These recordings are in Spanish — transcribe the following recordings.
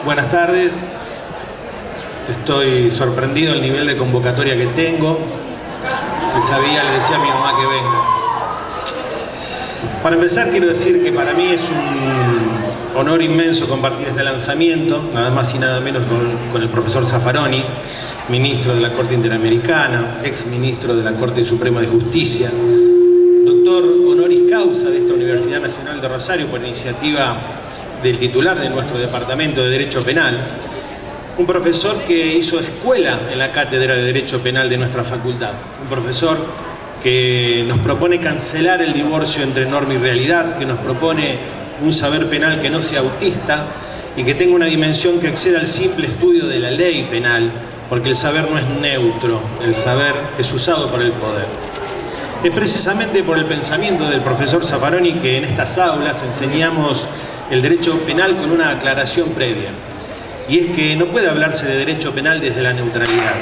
Buenas tardes. Estoy sorprendido del nivel de convocatoria que tengo. Si sabía, le decía a mi mamá que vengo. Para empezar, quiero decir que para mí es un honor inmenso compartir este lanzamiento, nada más y nada menos con el profesor Zaffaroni, ministro de la Corte Interamericana, ex ministro de la Corte Suprema de Justicia, doctor honoris causa de esta Universidad Nacional de Rosario por iniciativa del titular de nuestro Departamento de Derecho Penal, un profesor que hizo escuela en la Cátedra de Derecho Penal de nuestra facultad, un profesor que nos propone cancelar el divorcio entre norma y realidad, que nos propone un saber penal que no sea autista y que tenga una dimensión que exceda al simple estudio de la ley penal, porque el saber no es neutro, el saber es usado por el poder. Es precisamente por el pensamiento del profesor Zaffaroni que en estas aulas enseñamos el derecho penal con una aclaración previa. Y es que no puede hablarse de derecho penal desde la neutralidad.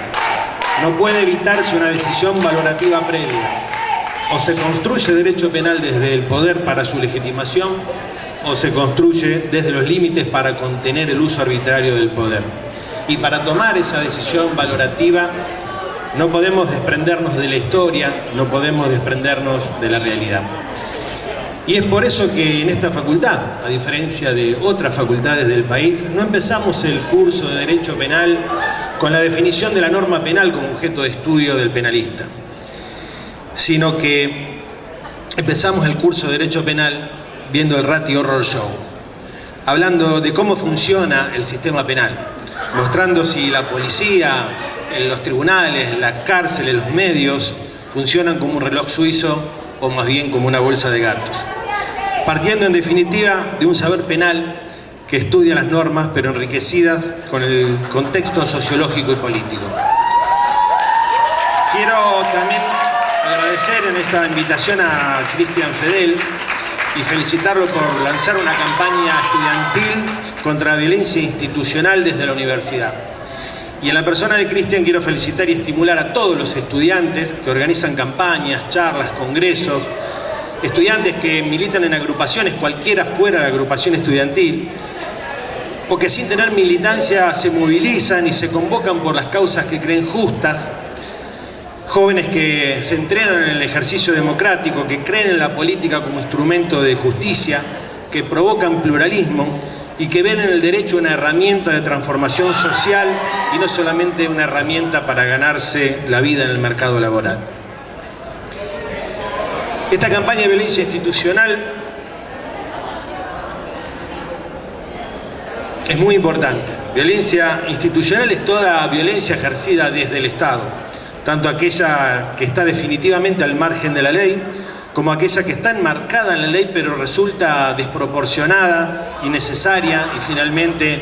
No puede evitarse una decisión valorativa previa. O se construye derecho penal desde el poder para su legitimación, o se construye desde los límites para contener el uso arbitrario del poder. Y para tomar esa decisión valorativa, no podemos desprendernos de la historia, no podemos desprendernos de la realidad. Y es por eso que en esta facultad, a diferencia de otras facultades del país, no empezamos el curso de Derecho Penal con la definición de la norma penal como objeto de estudio del penalista, sino que empezamos el curso de Derecho Penal viendo el Ratty Horror Show, hablando de cómo funciona el sistema penal, mostrando si la policía, los tribunales, las cárceles, los medios funcionan como un reloj suizo o más bien como una bolsa de gatos. Partiendo en definitiva de un saber penal que estudia las normas pero enriquecidas con el contexto sociológico y político. Quiero también agradecer en esta invitación a Cristian Fedel y felicitarlo por lanzar una campaña estudiantil contra la violencia institucional desde la universidad. Y en la persona de Cristian quiero felicitar y estimular a todos los estudiantes que organizan campañas, charlas, congresos, estudiantes que militan en agrupaciones, cualquiera fuera la agrupación estudiantil, o que sin tener militancia se movilizan y se convocan por las causas que creen justas, jóvenes que se entrenan en el ejercicio democrático, que creen en la política como instrumento de justicia, que provocan pluralismo y que ven en el derecho una herramienta de transformación social y no solamente una herramienta para ganarse la vida en el mercado laboral. Esta campaña de violencia institucional es muy importante. Violencia institucional es toda violencia ejercida desde el Estado, tanto aquella que está definitivamente al margen de la ley, como aquella que está enmarcada en la ley pero resulta desproporcionada, innecesaria y finalmente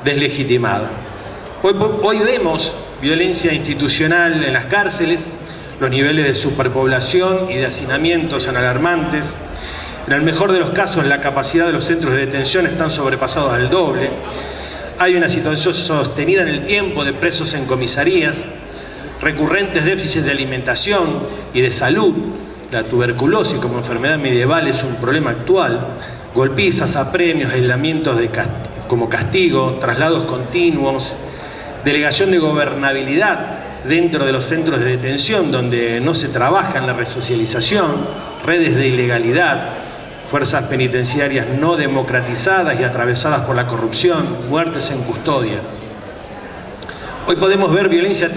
deslegitimada. Hoy vemos violencia institucional en las cárceles, los niveles de superpoblación y de hacinamiento son alarmantes. En el mejor de los casos, la capacidad de los centros de detención están sobrepasados al doble. Hay una situación sostenida en el tiempo de presos en comisarías, recurrentes déficits de alimentación y de salud. La tuberculosis como enfermedad medieval es un problema actual. Golpizas, apremios, aislamientos como castigo, traslados continuos, delegación de gobernabilidad dentro de los centros de detención donde no se trabaja en la resocialización, redes de ilegalidad, fuerzas penitenciarias no democratizadas y atravesadas por la corrupción, muertes en custodia. Hoy podemos ver violencia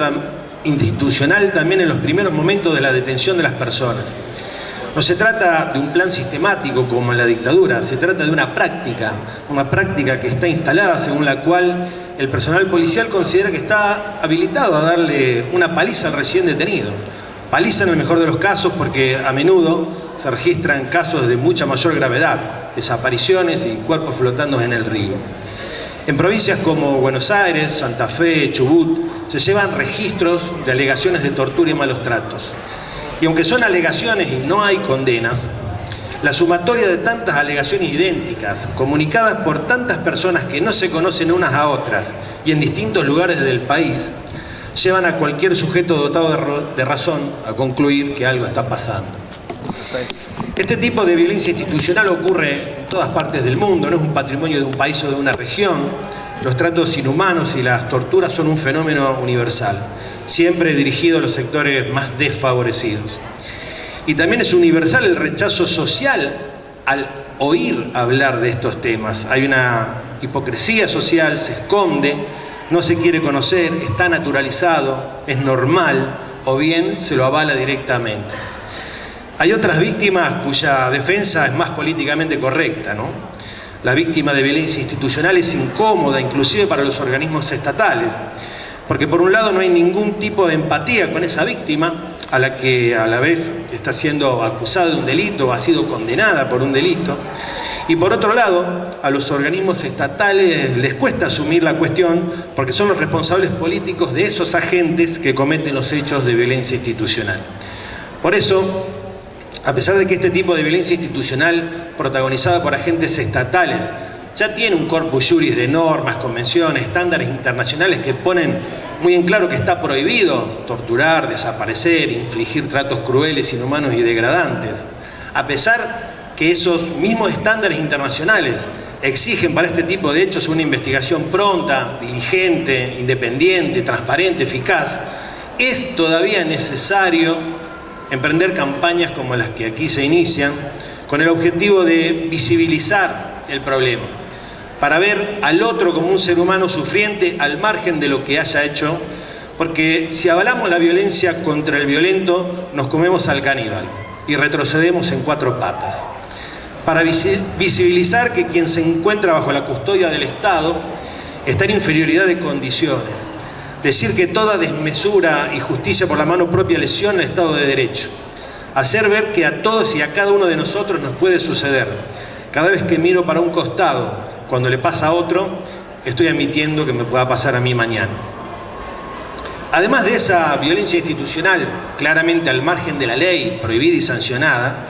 institucional también en los primeros momentos de la detención de las personas. No se trata de un plan sistemático como en la dictadura, se trata de una práctica que está instalada según la cual el personal policial considera que está habilitado a darle una paliza al recién detenido. Paliza en el mejor de los casos porque a menudo se registran casos de mucha mayor gravedad, desapariciones y cuerpos flotando en el río. En provincias como Buenos Aires, Santa Fe, Chubut, se llevan registros de alegaciones de tortura y malos tratos. Y aunque son alegaciones y no hay condenas, la sumatoria de tantas alegaciones idénticas, comunicadas por tantas personas que no se conocen unas a otras y en distintos lugares del país, llevan a cualquier sujeto dotado de razón a concluir que algo está pasando. Este tipo de violencia institucional ocurre en todas partes del mundo, no es un patrimonio de un país o de una región. Los tratos inhumanos y las torturas son un fenómeno universal, siempre dirigido a los sectores más desfavorecidos. Y también es universal el rechazo social al oír hablar de estos temas. Hay una hipocresía social, se esconde, no se quiere conocer, está naturalizado, es normal, o bien se lo avala directamente. Hay otras víctimas cuya defensa es más políticamente correcta, ¿no? La víctima de violencia institucional es incómoda, inclusive para los organismos estatales, porque por un lado no hay ningún tipo de empatía con esa víctima, a la que a la vez está siendo acusada de un delito o ha sido condenada por un delito, y por otro lado, a los organismos estatales les cuesta asumir la cuestión porque son los responsables políticos de esos agentes que cometen los hechos de violencia institucional. Por eso, a pesar de que este tipo de violencia institucional protagonizada por agentes estatales ya tiene un corpus juris de normas, convenciones, estándares internacionales que ponen muy en claro que está prohibido torturar, desaparecer, infligir tratos crueles, inhumanos y degradantes, a pesar que esos mismos estándares internacionales exigen para este tipo de hechos una investigación pronta, diligente, independiente, transparente, eficaz, es todavía necesario emprender campañas como las que aquí se inician con el objetivo de visibilizar el problema, para ver al otro como un ser humano sufriente al margen de lo que haya hecho, porque si avalamos la violencia contra el violento, nos comemos al caníbal y retrocedemos en 4 patas. Para visibilizar que quien se encuentra bajo la custodia del Estado está en inferioridad de condiciones. Decir que toda desmesura y justicia por la mano propia lesiona el Estado de Derecho. Hacer ver que a todos y a cada uno de nosotros nos puede suceder. Cada vez que miro para un costado, cuando le pasa a otro, estoy admitiendo que me pueda pasar a mí mañana. Además de esa violencia institucional, claramente al margen de la ley, prohibida y sancionada,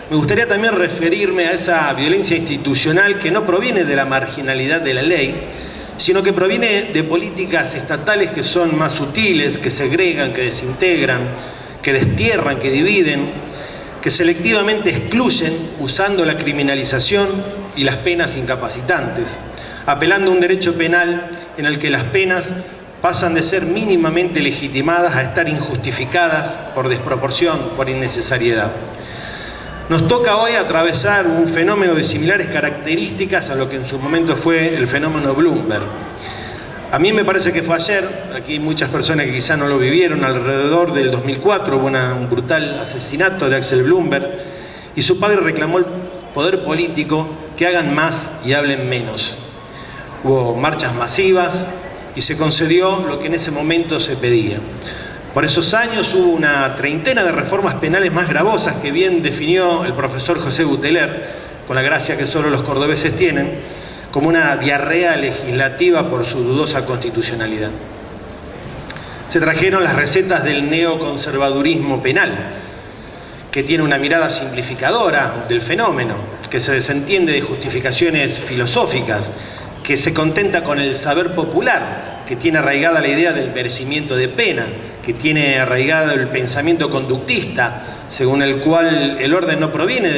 me gustaría también referirme a esa violencia institucional que no proviene de la marginalidad de la ley, sino que proviene de políticas estatales que son más sutiles, que segregan, que desintegran, que destierran, que dividen, que selectivamente excluyen usando la criminalización y las penas incapacitantes, apelando a un derecho penal en el que las penas pasan de ser mínimamente legitimadas a estar injustificadas por desproporción, por innecesariedad. Nos toca hoy atravesar un fenómeno de similares características a lo que en su momento fue el fenómeno Bloomberg. A mí me parece que fue ayer, aquí hay muchas personas que quizá no lo vivieron, alrededor del 2004 hubo un brutal asesinato de Axel Bloomberg y su padre reclamó al poder político que hagan más y hablen menos. Hubo marchas masivas y se concedió lo que en ese momento se pedía. Por esos años hubo una treintena de reformas penales más gravosas que bien definió el profesor José Buteler, con la gracia que solo los cordobeses tienen, como una diarrea legislativa por su dudosa constitucionalidad. Se trajeron las recetas del neoconservadurismo penal, que tiene una mirada simplificadora del fenómeno, que se desentiende de justificaciones filosóficas, que se contenta con el saber popular, que tiene arraigada la idea del merecimiento de pena, que tiene arraigado el pensamiento conductista, según el cual el orden no proviene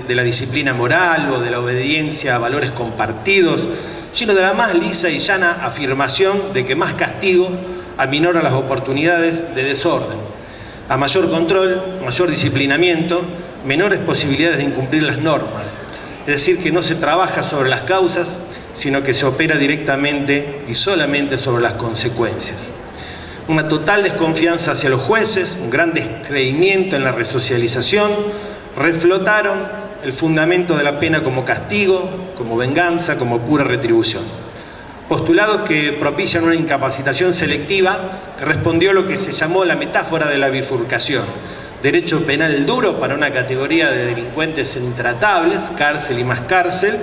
de la disciplina moral o de la obediencia a valores compartidos, sino de la más lisa y llana afirmación de que más castigo aminora las oportunidades de desorden. A mayor control, mayor disciplinamiento, menores posibilidades de incumplir las normas. Es decir, que no se trabaja sobre las causas, sino que se opera directamente y solamente sobre las consecuencias. Una total desconfianza hacia los jueces, un gran descreimiento en la resocialización, reflotaron el fundamento de la pena como castigo, como venganza, como pura retribución. Postulados que propician una incapacitación selectiva que respondió a lo que se llamó la metáfora de la bifurcación. Derecho penal duro para una categoría de delincuentes intratables, cárcel y más cárcel,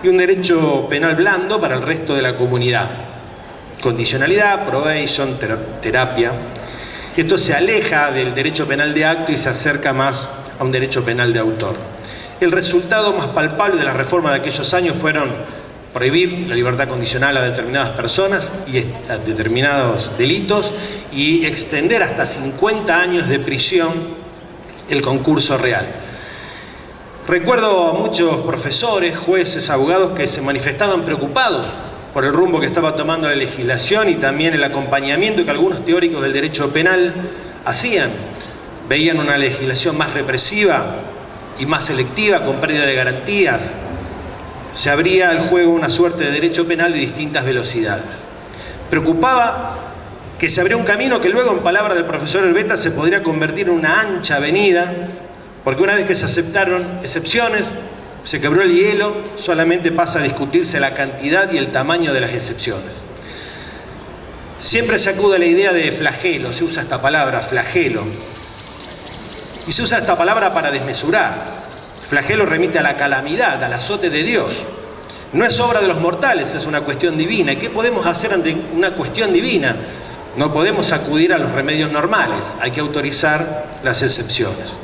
y un derecho penal blando para el resto de la comunidad. Condicionalidad, probation, terapia. Esto se aleja del derecho penal de acto y se acerca más a un derecho penal de autor. El resultado más palpable de la reforma de aquellos años fueron prohibir la libertad condicional a determinadas personas y a determinados delitos y extender hasta 50 años de prisión el concurso real. Recuerdo a muchos profesores, jueces, abogados que se manifestaban preocupados por el rumbo que estaba tomando la legislación y también el acompañamiento que algunos teóricos del derecho penal hacían. Veían una legislación más represiva y más selectiva, con pérdida de garantías. Se abría al juego una suerte de derecho penal de distintas velocidades. Preocupaba que se abría un camino que luego, en palabras del profesor Herbeta, se podría convertir en una ancha avenida, porque una vez que se aceptaron excepciones, se quebró el hielo, solamente pasa a discutirse la cantidad y el tamaño de las excepciones. Siempre se acude a la idea de flagelo, se usa esta palabra, flagelo. Y se usa esta palabra para desmesurar. Flagelo remite a la calamidad, al azote de Dios. No es obra de los mortales, es una cuestión divina. ¿Y qué podemos hacer ante una cuestión divina? No podemos acudir a los remedios normales, hay que autorizar las excepciones.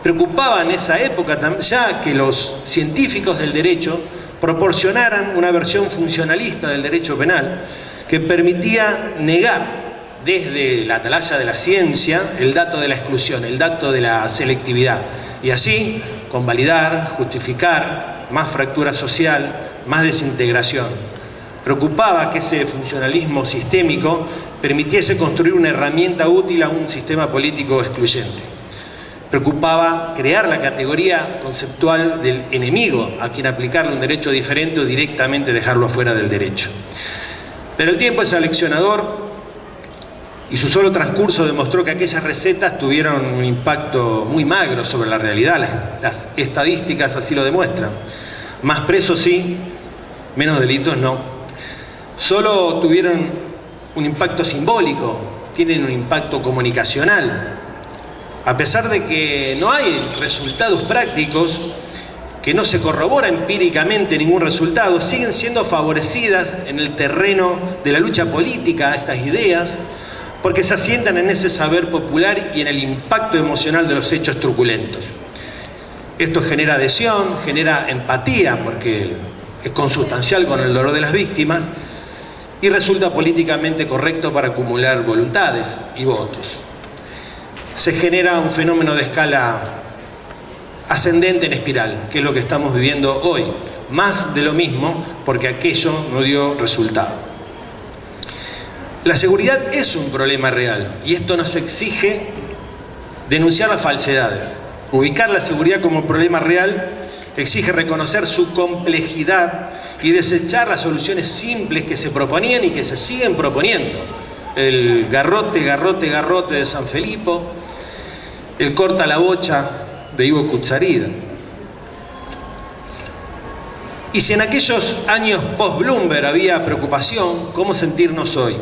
Preocupaba en esa época ya que los científicos del derecho proporcionaran una versión funcionalista del derecho penal que permitía negar desde la atalaya de la ciencia el dato de la exclusión, el dato de la selectividad, y así convalidar, justificar más fractura social, más desintegración. Preocupaba que ese funcionalismo sistémico permitiese construir una herramienta útil a un sistema político excluyente. Preocupaba crear la categoría conceptual del enemigo, a quien aplicarle un derecho diferente o directamente dejarlo afuera del derecho. Pero el tiempo es aleccionador y su solo transcurso demostró que aquellas recetas tuvieron un impacto muy magro sobre la realidad. Las estadísticas así lo demuestran. Más presos sí, menos delitos no. Solo tuvieron un impacto simbólico, tienen un impacto comunicacional. A pesar de que no hay resultados prácticos, que no se corrobora empíricamente ningún resultado, siguen siendo favorecidas en el terreno de la lucha política estas ideas, porque se asientan en ese saber popular y en el impacto emocional de los hechos truculentos. Esto genera adhesión, genera empatía, porque es consustancial con el dolor de las víctimas, y resulta políticamente correcto para acumular voluntades y votos. Se genera un fenómeno de escala ascendente en espiral, que es lo que estamos viviendo hoy. Más de lo mismo, porque aquello no dio resultado. La seguridad es un problema real, y esto nos exige denunciar las falsedades. Ubicar la seguridad como problema real exige reconocer su complejidad y desechar las soluciones simples que se proponían y que se siguen proponiendo. El garrote, garrote, garrote de San Felipo, el corta la bocha de Ivo Kutsarida. Y si en aquellos años post-Bloomberg había preocupación, ¿cómo sentirnos hoy?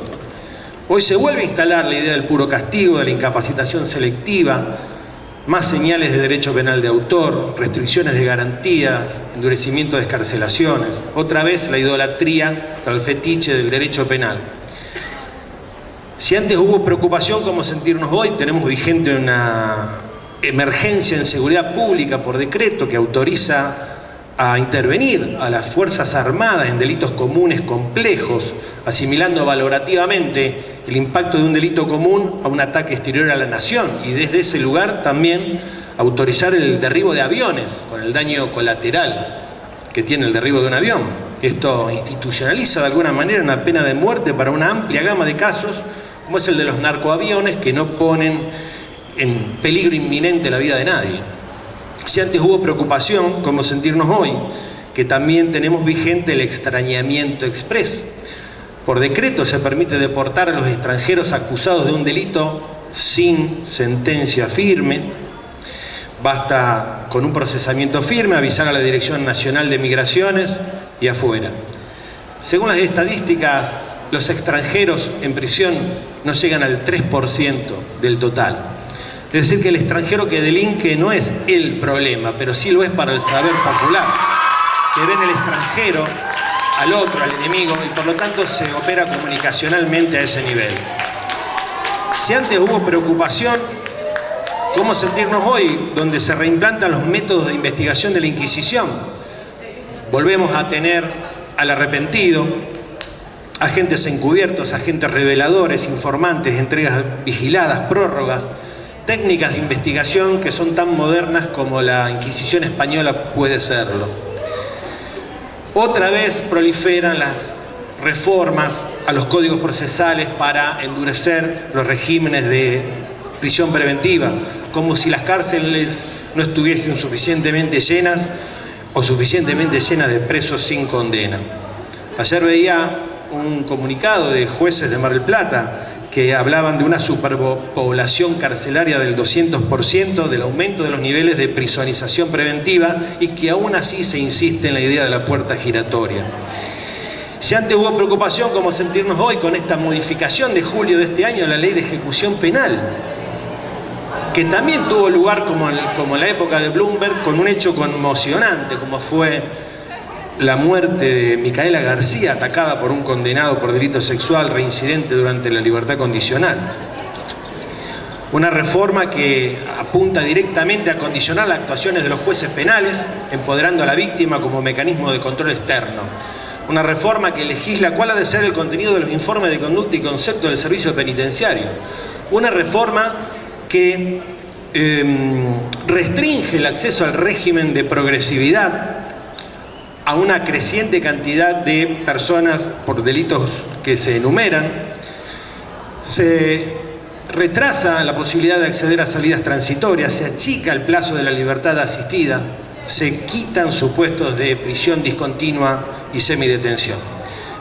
Hoy se vuelve a instalar la idea del puro castigo, de la incapacitación selectiva, más señales de derecho penal de autor, restricciones de garantías, endurecimiento de excarcelaciones. Otra vez la idolatría, el fetiche del derecho penal. Si antes hubo preocupación, ¿cómo sentirnos hoy? Tenemos vigente una emergencia en seguridad pública por decreto que autoriza a intervenir a las Fuerzas Armadas en delitos comunes complejos, asimilando valorativamente el impacto de un delito común a un ataque exterior a la nación, y desde ese lugar también autorizar el derribo de aviones con el daño colateral que tiene el derribo de un avión. Esto institucionaliza de alguna manera una pena de muerte para una amplia gama de casos, como es el de los narcoaviones, que no ponen en peligro inminente la vida de nadie. Si antes hubo preocupación, ¿cómo sentirnos hoy? Que también tenemos vigente el extrañamiento exprés. Por decreto se permite deportar a los extranjeros acusados de un delito sin sentencia firme. Basta con un procesamiento firme, avisar a la Dirección Nacional de Migraciones y afuera. Según las estadísticas, los extranjeros en prisión no llegan al 3% del total. Es decir, que el extranjero que delinque no es el problema, pero sí lo es para el saber popular, que ven el extranjero al otro, al enemigo, y por lo tanto se opera comunicacionalmente a ese nivel. Si antes hubo preocupación, ¿cómo sentirnos hoy, donde se reimplantan los métodos de investigación de la Inquisición? Volvemos a tener al arrepentido, agentes encubiertos, agentes reveladores, informantes, entregas vigiladas, prórrogas, técnicas de investigación que son tan modernas como la Inquisición española puede serlo. Otra vez proliferan las reformas a los códigos procesales para endurecer los regímenes de prisión preventiva, como si las cárceles no estuviesen suficientemente llenas o suficientemente llenas de presos sin condena. Ayer veía un comunicado de jueces de Mar del Plata que hablaban de una superpoblación carcelaria del 200%, del aumento de los niveles de prisonización preventiva y que aún así se insiste en la idea de la puerta giratoria. Si antes hubo preocupación, como sentirnos hoy con esta modificación de julio de este año a la ley de ejecución penal, que también tuvo lugar como en la época de Bloomberg, con un hecho conmocionante como fue la muerte de Micaela García, atacada por un condenado por delito sexual reincidente durante la libertad condicional. Una reforma que apunta directamente a condicionar las actuaciones de los jueces penales, empoderando a la víctima como mecanismo de control externo. Una reforma que legisla cuál ha de ser el contenido de los informes de conducta y concepto del servicio penitenciario. Una reforma que restringe el acceso al régimen de progresividad a una creciente cantidad de personas por delitos que se enumeran. Se retrasa la posibilidad de acceder a salidas transitorias, se achica el plazo de la libertad asistida, se quitan supuestos de prisión discontinua y semidetención.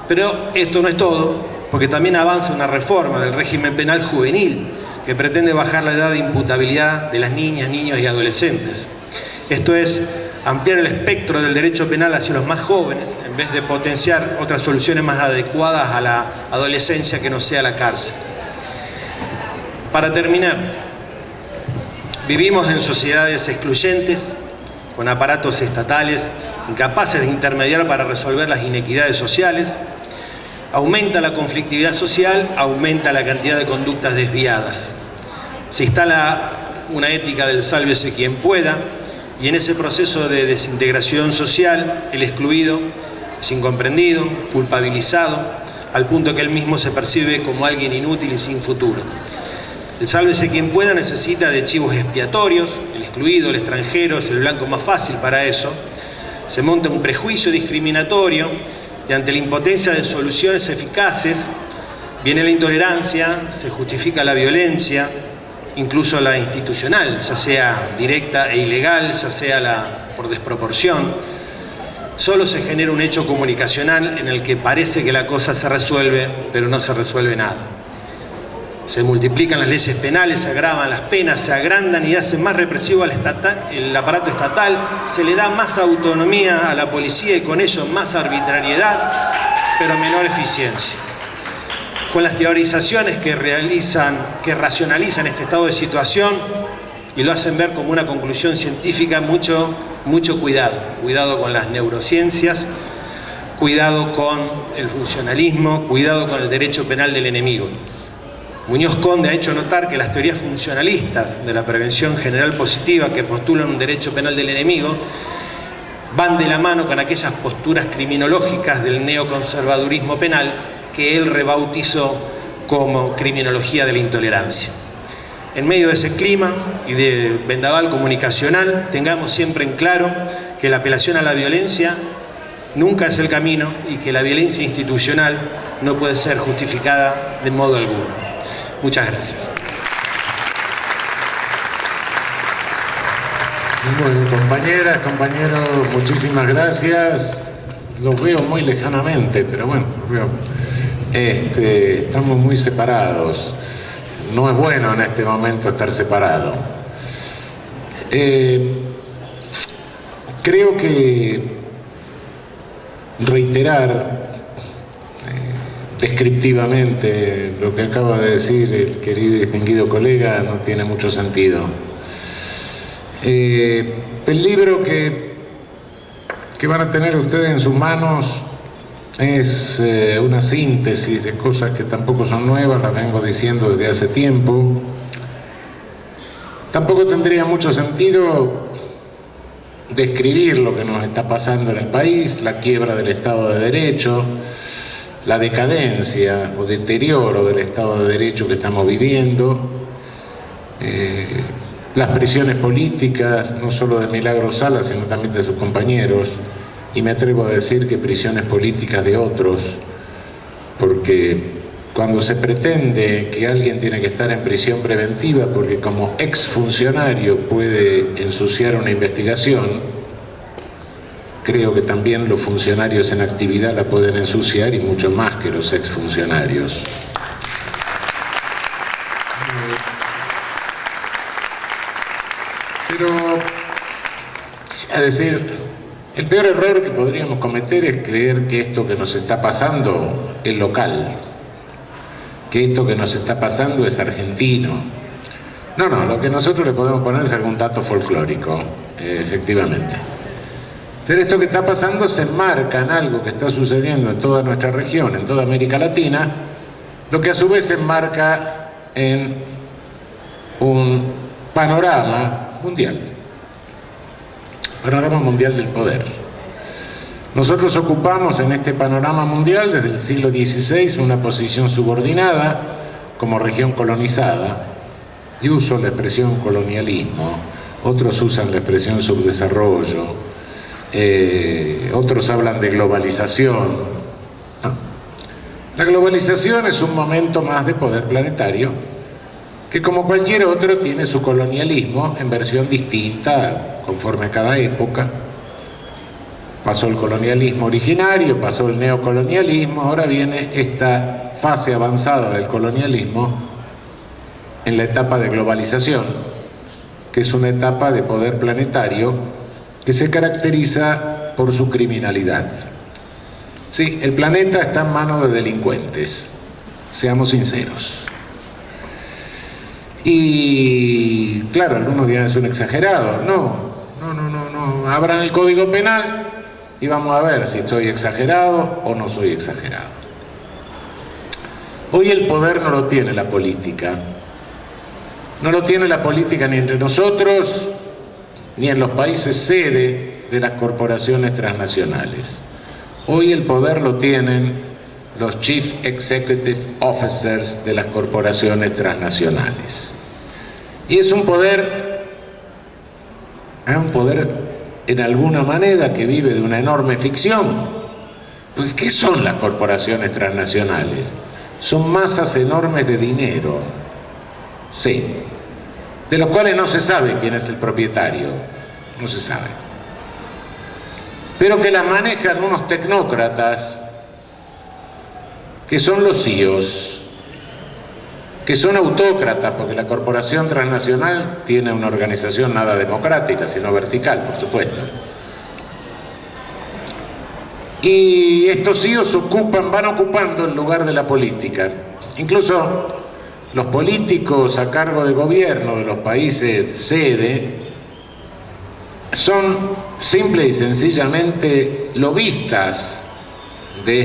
Pero esto no es todo, porque también avanza una reforma del régimen penal juvenil que pretende bajar la edad de imputabilidad de las niñas, niños y adolescentes. Esto es ampliar el espectro del derecho penal hacia los más jóvenes, en vez de potenciar otras soluciones más adecuadas a la adolescencia que no sea la cárcel. Para terminar, vivimos en sociedades excluyentes, con aparatos estatales incapaces de intermediar para resolver las inequidades sociales. Aumenta la conflictividad social, aumenta la cantidad de conductas desviadas. Se instala una ética del sálvese quien pueda, y en ese proceso de desintegración social, el excluido es incomprendido, culpabilizado, al punto que él mismo se percibe como alguien inútil y sin futuro. El sálvese quien pueda necesita de chivos expiatorios, el excluido, el extranjero, es el blanco más fácil para eso. Se monta un prejuicio discriminatorio y ante la impotencia de soluciones eficaces viene la intolerancia, se justifica la violencia, incluso la institucional, ya sea directa e ilegal, ya sea por desproporción. Solo se genera un hecho comunicacional en el que parece que la cosa se resuelve, pero no se resuelve nada. Se multiplican las leyes penales, se agravan las penas, se agrandan y hacen más represivo el aparato estatal, se le da más autonomía a la policía y con ello más arbitrariedad, pero menor eficiencia. Con las teorizaciones que racionalizan este estado de situación y lo hacen ver como una conclusión científica, mucho cuidado. Cuidado con las neurociencias, cuidado con el funcionalismo, cuidado con el derecho penal del enemigo. Muñoz Conde ha hecho notar que las teorías funcionalistas de la prevención general positiva que postulan un derecho penal del enemigo van de la mano con aquellas posturas criminológicas del neoconservadurismo penal que él rebautizó como criminología de la intolerancia. En medio de ese clima y de vendaval comunicacional, tengamos siempre en claro que la apelación a la violencia nunca es el camino y que la violencia institucional no puede ser justificada de modo alguno. Muchas gracias. Bueno, compañeras, compañeros, muchísimas gracias. Los veo muy lejanamente, pero bueno, los veo. Estamos muy separados. No es bueno en este momento estar separado. Creo que reiterar descriptivamente lo que acaba de decir el querido y distinguido colega no tiene mucho sentido. El libro que van a tener ustedes en sus manos es una síntesis de cosas que tampoco son nuevas, las vengo diciendo desde hace tiempo. Tampoco tendría mucho sentido describir lo que nos está pasando en el país, la quiebra del Estado de Derecho, la decadencia o deterioro del Estado de Derecho que estamos viviendo. las prisiones políticas, no solo de Milagros Sala, sino también de sus compañeros, y me atrevo a decir que prisiones políticas de otros, porque cuando se pretende que alguien tiene que estar en prisión preventiva porque como exfuncionario puede ensuciar una investigación, creo que también los funcionarios en actividad la pueden ensuciar, y mucho más que los exfuncionarios. Pero, es decir, el peor error que podríamos cometer es creer que esto que nos está pasando es local, que esto que nos está pasando es argentino. No, lo que nosotros le podemos poner es algún dato folclórico, efectivamente. Pero esto que está pasando se enmarca en algo que está sucediendo en toda nuestra región, en toda América Latina, lo que a su vez se enmarca en un panorama mundial del poder. Nosotros ocupamos en este panorama mundial desde el siglo XVI una posición subordinada como región colonizada, y uso la expresión colonialismo, otros usan la expresión subdesarrollo, otros hablan de globalización. ¿No? La globalización es un momento más de poder planetario que, como cualquier otro, tiene su colonialismo en versión distinta conforme a cada época. Pasó el colonialismo originario, pasó el neocolonialismo, ahora viene esta fase avanzada del colonialismo en la etapa de globalización, que es una etapa de poder planetario que se caracteriza por su criminalidad. Sí, el planeta está en manos de delincuentes, seamos sinceros. Y claro, algunos dirán es un exagerado. No. Abran el Código Penal y vamos a ver si soy exagerado o no soy exagerado. Hoy el poder no lo tiene la política. No lo tiene la política ni entre nosotros, ni en los países sede de las corporaciones transnacionales. Hoy el poder lo tienen los Chief Executive Officers de las corporaciones transnacionales. Y es un poder en alguna manera que vive de una enorme ficción. Pues, ¿qué son las corporaciones transnacionales? Son masas enormes de dinero, sí, de los cuales no se sabe quién es el propietario, no se sabe, pero que las manejan unos tecnócratas que son los CEOs, que son autócratas, porque la corporación transnacional tiene una organización nada democrática, sino vertical, por supuesto. Y estos CEOs van ocupando el lugar de la política. Incluso los políticos a cargo de gobierno de los países sede son simple y sencillamente lobistas de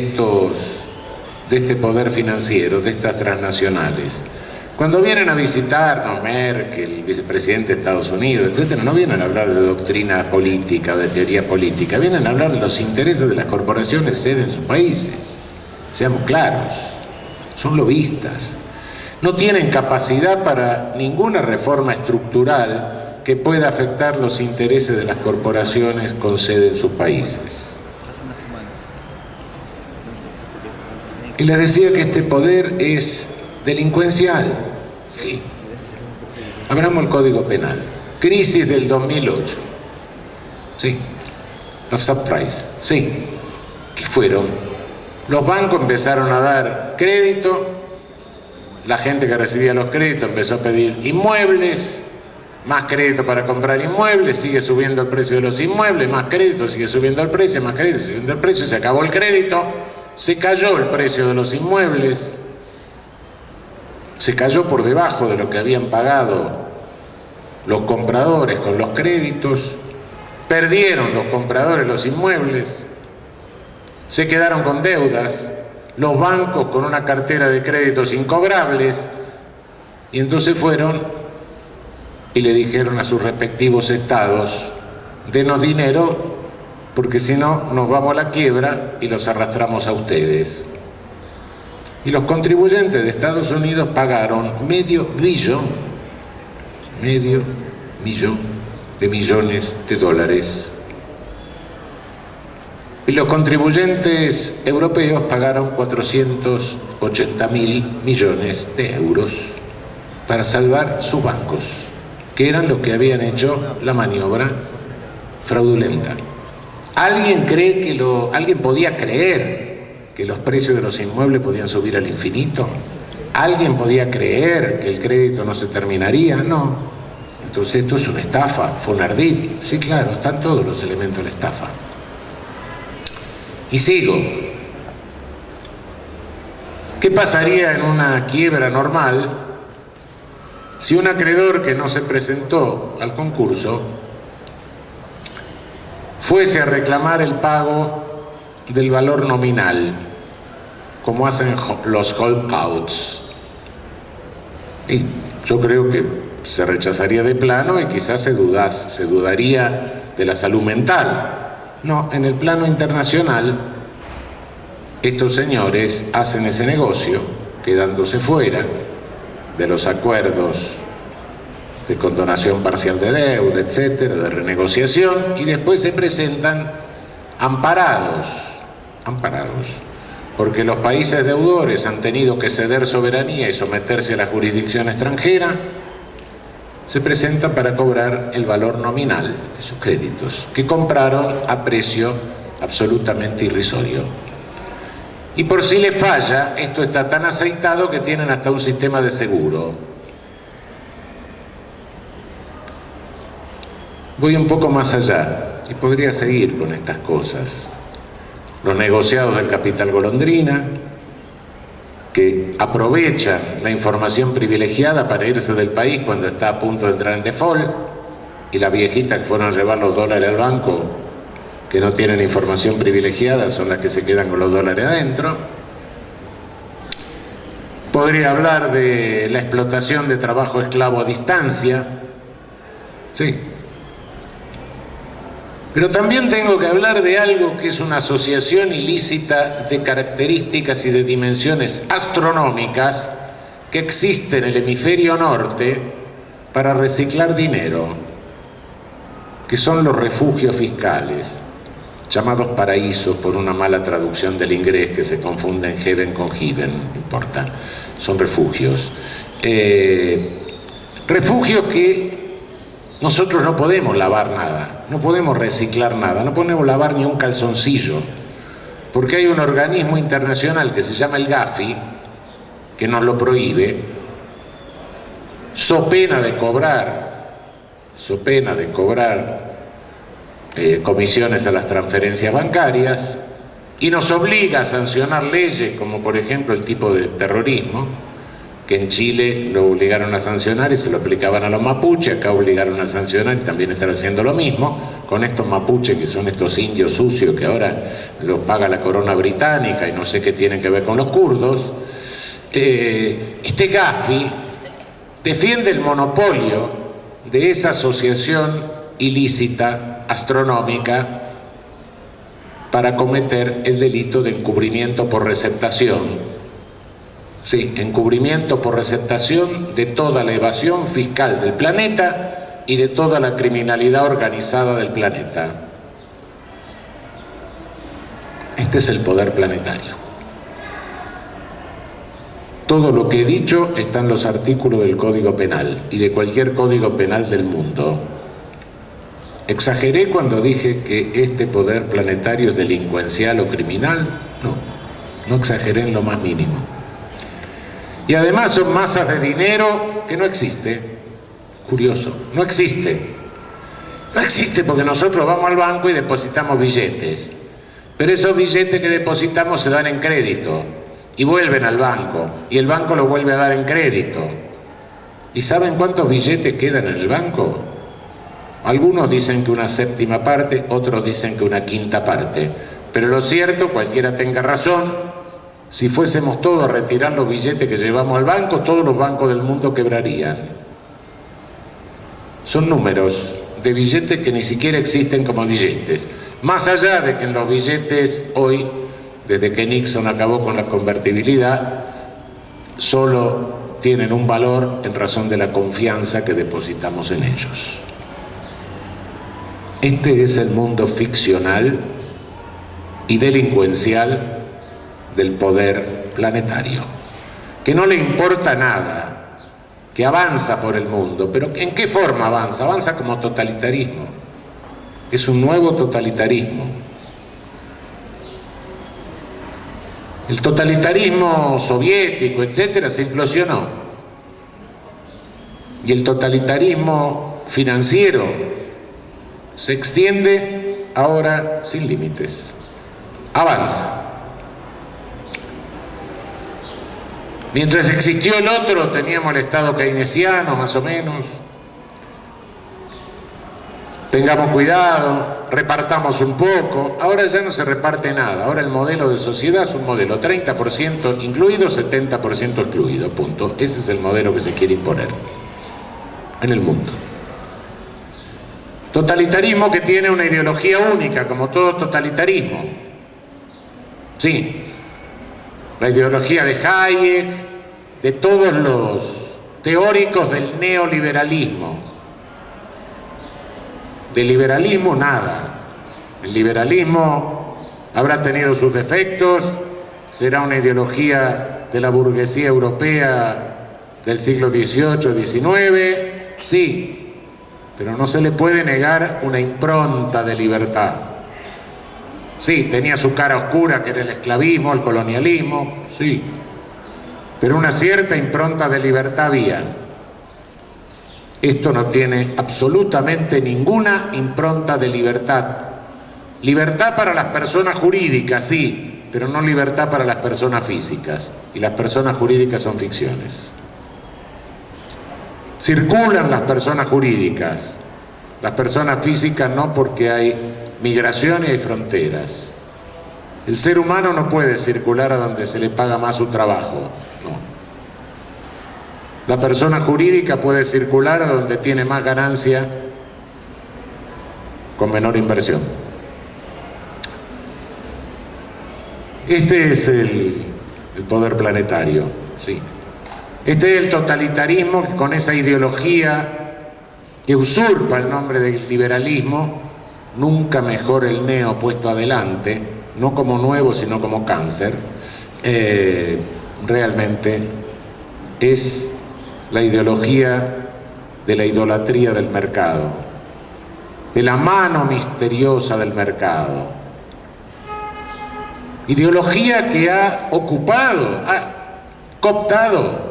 este poder financiero, de estas transnacionales. Cuando vienen a visitarnos Merkel, el vicepresidente de Estados Unidos, etc., no vienen a hablar de doctrina política o de teoría política, vienen a hablar de los intereses de las corporaciones sede en sus países. Seamos claros, son lobistas. No tienen capacidad para ninguna reforma estructural que pueda afectar los intereses de las corporaciones con sede en sus países. Y les decía que este poder es delincuencial, sí. Abramos el Código Penal. Crisis del 2008, sí. Los subprimes, sí. ¿Qué fueron? Los bancos empezaron a dar crédito, la gente que recibía los créditos empezó a pedir inmuebles, más crédito para comprar inmuebles, sigue subiendo el precio de los inmuebles, más crédito, sigue subiendo el precio, más crédito, sigue subiendo el precio, se acabó el crédito. Se cayó el precio de los inmuebles, se cayó por debajo de lo que habían pagado los compradores con los créditos, perdieron los compradores los inmuebles, se quedaron con deudas, los bancos con una cartera de créditos incobrables, y entonces fueron y le dijeron a sus respectivos estados: denos dinero, porque si no nos vamos a la quiebra y los arrastramos a ustedes. Y los contribuyentes de Estados Unidos pagaron $500 millones millones de dólares. Y los contribuyentes europeos pagaron 480.000 millones de euros para salvar sus bancos, que eran los que habían hecho la maniobra fraudulenta. ¿Alguien podía creer que los precios de los inmuebles podían subir al infinito? ¿Alguien podía creer que el crédito no se terminaría? No. Entonces esto es una estafa, fue un ardid. Sí, claro, están todos los elementos de la estafa. Y sigo. ¿Qué pasaría en una quiebra normal si un acreedor que no se presentó al concurso fuese a reclamar el pago del valor nominal, como hacen los holdouts? Y yo creo que se rechazaría de plano y quizás se dudaría de la salud mental. No, en el plano internacional, estos señores hacen ese negocio, quedándose fuera de los acuerdos de condonación parcial de deuda, etcétera, de renegociación, y después se presentan amparados, porque los países deudores han tenido que ceder soberanía y someterse a la jurisdicción extranjera. Se presentan para cobrar el valor nominal de sus créditos, que compraron a precio absolutamente irrisorio. Y por si les falla, esto está tan aceitado que tienen hasta un sistema de seguro. Voy un poco más allá y podría seguir con estas cosas. Los negociados del capital golondrina, que aprovechan la información privilegiada para irse del país cuando está a punto de entrar en default, y las viejitas que fueron a llevar los dólares al banco, que no tienen información privilegiada, son las que se quedan con los dólares adentro. Podría hablar de la explotación de trabajo esclavo a distancia, sí. Pero también tengo que hablar de algo que es una asociación ilícita de características y de dimensiones astronómicas que existe en el hemisferio norte para reciclar dinero, que son los refugios fiscales, llamados paraísos por una mala traducción del inglés que se confunden heaven con heaven, no importa, son refugios. Refugios que nosotros no podemos lavar nada, no podemos reciclar nada, no podemos lavar ni un calzoncillo, porque hay un organismo internacional que se llama el Gafi, que nos lo prohíbe, so pena de cobrar comisiones a las transferencias bancarias, y nos obliga a sancionar leyes como por ejemplo el tipo de terrorismo, que en Chile lo obligaron a sancionar y se lo aplicaban a los mapuches, acá obligaron a sancionar y también están haciendo lo mismo con estos mapuches, que son estos indios sucios que ahora los paga la corona británica y no sé qué tienen que ver con los kurdos. Este Gafi defiende el monopolio de esa asociación ilícita astronómica para cometer el delito de encubrimiento por receptación. Sí, encubrimiento por receptación de toda la evasión fiscal del planeta y de toda la criminalidad organizada del planeta. Este es el poder planetario. Todo lo que he dicho está en los artículos del Código Penal y de cualquier código penal del mundo. ¿Exageré cuando dije que este poder planetario es delincuencial o criminal? No, no exageré en lo más mínimo. Y además son masas de dinero que no existe. Curioso, no existe. No existe porque nosotros vamos al banco y depositamos billetes. Pero esos billetes que depositamos se dan en crédito y vuelven al banco. Y el banco los vuelve a dar en crédito. ¿Y saben cuántos billetes quedan en el banco? Algunos dicen que una séptima parte, otros dicen que una quinta parte. Pero lo cierto, cualquiera tenga razón, si fuésemos todos a retirar los billetes que llevamos al banco, todos los bancos del mundo quebrarían. Son números de billetes que ni siquiera existen como billetes. Más allá de que en los billetes hoy, desde que Nixon acabó con la convertibilidad, solo tienen un valor en razón de la confianza que depositamos en ellos. Este es el mundo ficcional y delincuencial del poder planetario, que no le importa nada, que avanza por el mundo. ¿Pero en qué forma avanza? Avanza como totalitarismo. Es un nuevo totalitarismo. El totalitarismo soviético, etcétera, se implosionó. Y el totalitarismo financiero se extiende ahora sin límites. Avanza. Mientras existió el otro, teníamos el Estado keynesiano, más o menos. Tengamos cuidado, repartamos un poco. Ahora ya no se reparte nada. Ahora el modelo de sociedad es un modelo 30% incluido, 70% excluido, punto. Ese es el modelo que se quiere imponer en el mundo. Totalitarismo que tiene una ideología única, como todo totalitarismo. Sí. La ideología de Hayek, de todos los teóricos del neoliberalismo. Del liberalismo nada. El liberalismo habrá tenido sus defectos, será una ideología de la burguesía europea del siglo XVIII, XIX, sí, pero no se le puede negar una impronta de libertad. Sí, tenía su cara oscura, que era el esclavismo, el colonialismo, sí, pero una cierta impronta de libertad había. Esto no tiene absolutamente ninguna impronta de libertad. Libertad para las personas jurídicas, sí, pero no libertad para las personas físicas. Y las personas jurídicas son ficciones. Circulan las personas jurídicas, las personas físicas no, porque hay migración y hay fronteras. El ser humano no puede circular a donde se le paga más su trabajo, no. La persona jurídica puede circular a donde tiene más ganancia con menor inversión. Este es el poder planetario, sí. Este es el totalitarismo que con esa ideología que usurpa el nombre de liberalismo, nunca mejor el neo puesto adelante, no como nuevo sino como cáncer, realmente es la ideología de la idolatría del mercado, de la mano misteriosa del mercado. Ideología que ha ocupado, ha cooptado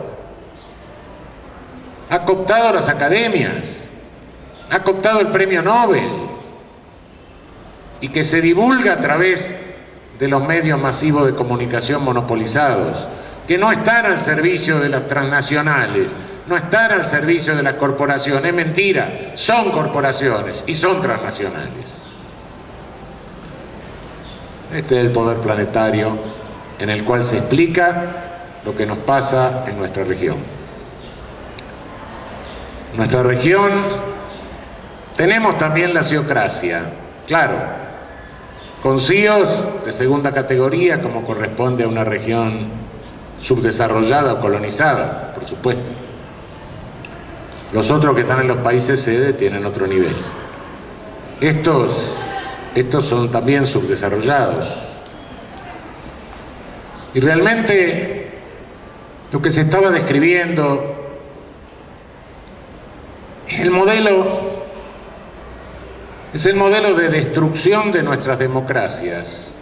las academias, ha cooptado el premio Nobel, y que se divulga a través de los medios masivos de comunicación monopolizados, que no están al servicio de las transnacionales, no están al servicio de las corporaciones. Es mentira, son corporaciones y son transnacionales. Este es el poder planetario en el cual se explica lo que nos pasa en nuestra región. En nuestra región tenemos también la ciocracia, claro, con CIOs de segunda categoría, como corresponde a una región subdesarrollada o colonizada, por supuesto. Los otros que están en los países sede tienen otro nivel. Estos son también subdesarrollados. Y realmente lo que se estaba describiendo es el modelo de destrucción de nuestras democracias